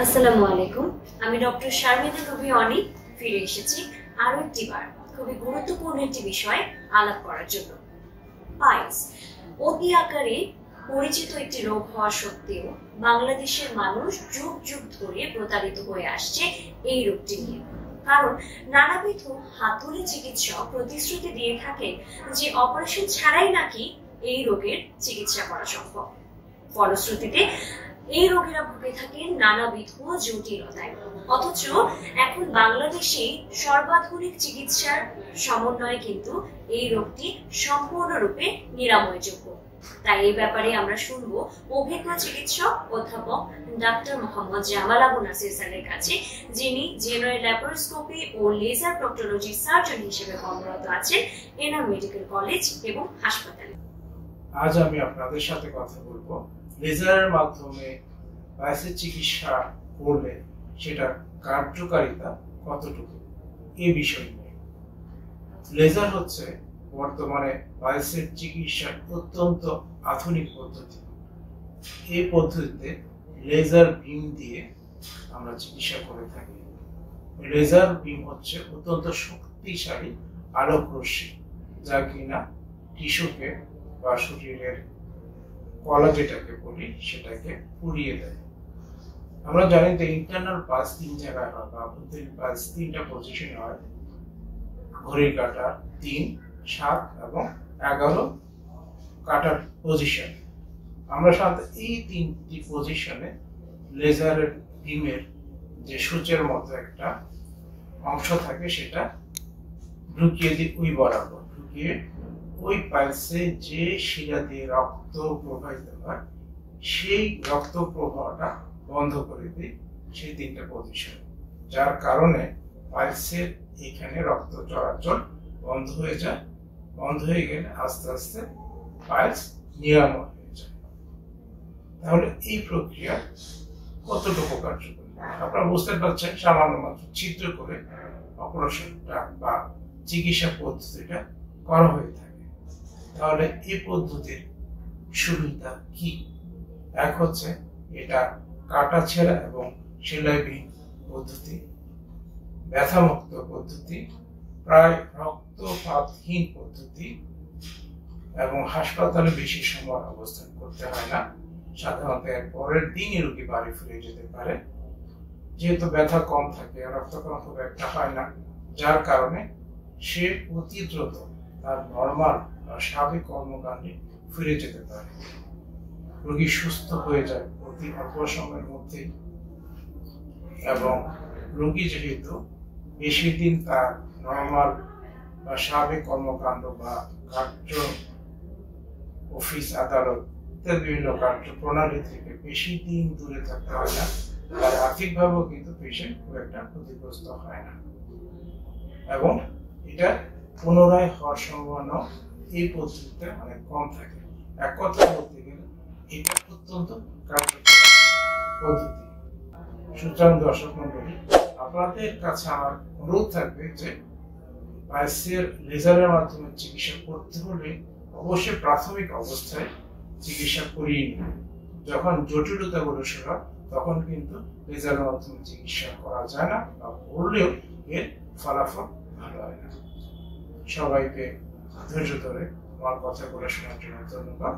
আসসালামু আলাইকুম। আমি ডক্টর শারমিনা রুবি অনিক ফিরে এসেছি আরো একটিবার খুবই গুরুত্বপূর্ণ একটি বিষয় আলাপ করার জন্য। পাইলস অতি আকারে পরিচিত একটি রোগ হওয়া সত্ত্বেও বাংলাদেশের মানুষ যুগ যুগ ধরে প্রতারিত হয়ে আসছে এই রোগটি নিয়ে। কারণ নানাবিধ হাতুড়ি চিকিৎসক প্রতিশ্রুতি দিয়ে থাকেন যে অপারেশন ছাড়াই নাকি এই রোগের চিকিৎসা করা সম্ভব। ফলশ্রুতিতে এই রোগীরা ভুগে থাকেন নানাবিধ জটিলতায়। অথচ এখন বাংলাদেশে সর্বাধুনিক চিকিৎসার সমন্বয়ে কিন্তু এই রোগটি সম্পূর্ণরূপে নিরাময়যোগ্য। তাই এই ব্যাপারে আমরা শুনবো অভিজ্ঞ চিকিৎসক অধ্যাপক ডাক্তার মোহাম্মদ জামাল আবু নাসির স্যারের কাছে, যিনি জেনারেল ল্যাপারোস্কোপি ও লেজার প্রক্টোলজি সার্জন হিসেবে কর্মরত আছেন এনাম মেডিকেল কলেজ এবং হাসপাতালে। আজ আমি আপনাদের সাথে কথা বলবো লেজারের মাধ্যমে পাইলসের চিকিৎসা করলে সেটার কার্যকারিতা কতটুকু এই বিষয় নিয়ে। লেজার হচ্ছে বর্তমানে পাইলসের চিকিৎসার অত্যন্ত আধুনিক পদ্ধতি। এই পদ্ধতিতে লেজার বিম দিয়ে আমরা চিকিৎসা করে থাকি। লেজার বিম হচ্ছে অত্যন্ত শক্তিশালী আলোক রশ্মি, যা কিনা টিস্যুকে বা শরীরের কলা যেটাকে বলি সেটাকে পুড়িয়ে দেয়। আমরা জানি যে ইন্টারনাল পালস 3 জায়গায় হয় বা অভ্যন্তরীণ পালস 3টা পজিশনে হয়। ঘড়ির কাঁটার 3, 7 এবং 11 কাঁটার পজিশন। আমরা সাধারণত এই 3টি পজিশনে লেজারের বিমের যে সূচের মতো একটা অংশ থাকে সেটা ঢুকিয়ে দিই ওই বরাবর। ঢুকিয়ে ওই পালসে যে শিরা দিয়ে রক্ত প্রবাহিত হয় সেই রক্ত প্রবাহটা বন্ধ করে দিই সেই 3টা পজিশন, যার কারণে পালসের এখানে রক্ত চলাচল বন্ধ হয়ে যায়। বন্ধ হয়ে গেলে আস্তে আস্তে পালস নিরাময় হয়ে যায়। তাহলে এই প্রক্রিয়া কতটুকু কার্যকরী আপনারা বুঝতে পারছেন। সামান্য মাত্র ছিদ্র করে অপারেশনটা বা চিকিৎসা পদ্ধতিটা করা হয়ে থাকে। তাহলে এই পদ্ধতির সুবিধা কি? এক হচ্ছে এটা কাটা ছেঁড়া এবং সেলাইবিহীন পদ্ধতি, ব্যথামুক্ত পদ্ধতি, প্রায় রক্তপাতহীন পদ্ধতি এবং হাসপাতালে বেশি সময় অবস্থান করতে হয় না। সাধারণত এর পরের দিনই রোগী বাড়ি ফিরে যেতে পারে। যেহেতু ব্যথা কম থাকে, রক্তকরণ খুব একটা হয় না, যার কারণে সে অতি দ্রুত তার নর্মাল বা স্বাভাবিক কর্মকাণ্ডে ফিরে যেতে পারে। রোগী সুস্থ হয়ে যায় অতি অল্প সময়ের মধ্যে এবং রোগী যেহেতু বেশি দিন তার নর্মাল বা স্বাভাবিক কর্মকাণ্ড বা কার্য অফিস আদালত বিভিন্ন কার্য প্রণালী থেকে বেশি দিন দূরে থাকতে হয় না, আর আর্থিকভাবেও কিন্তু পেশেন্ট খুব একটা ক্ষতিগ্রস্ত হয় না এবং এটা পুনরায় হওয়ার সম্ভাবনা এই পদ্ধতিতে অনেক কম থাকে। এক কথা বলতে গেলে এটা অত্যন্ত কার্যকর পদ্ধতি। সুতরাং দর্শক মন্ডলী, আপনাদের কাছে আমার অনুরোধ থাকবে যে পালসের লেজারের মাধ্যমে চিকিৎসা করতে হলে অবশ্যই প্রাথমিক অবস্থায় চিকিৎসা করিয়ে নিন। যখন জটিলতাগুলো শুরু হয় তখন কিন্তু লেজারের মাধ্যমে চিকিৎসা করা যায় না, বা করলেও এর ফলাফল ভালো হয় না। সবাইকে ধৈর্য ধরে আমার কথাগুলো শোনার জন্য ধন্যবাদ।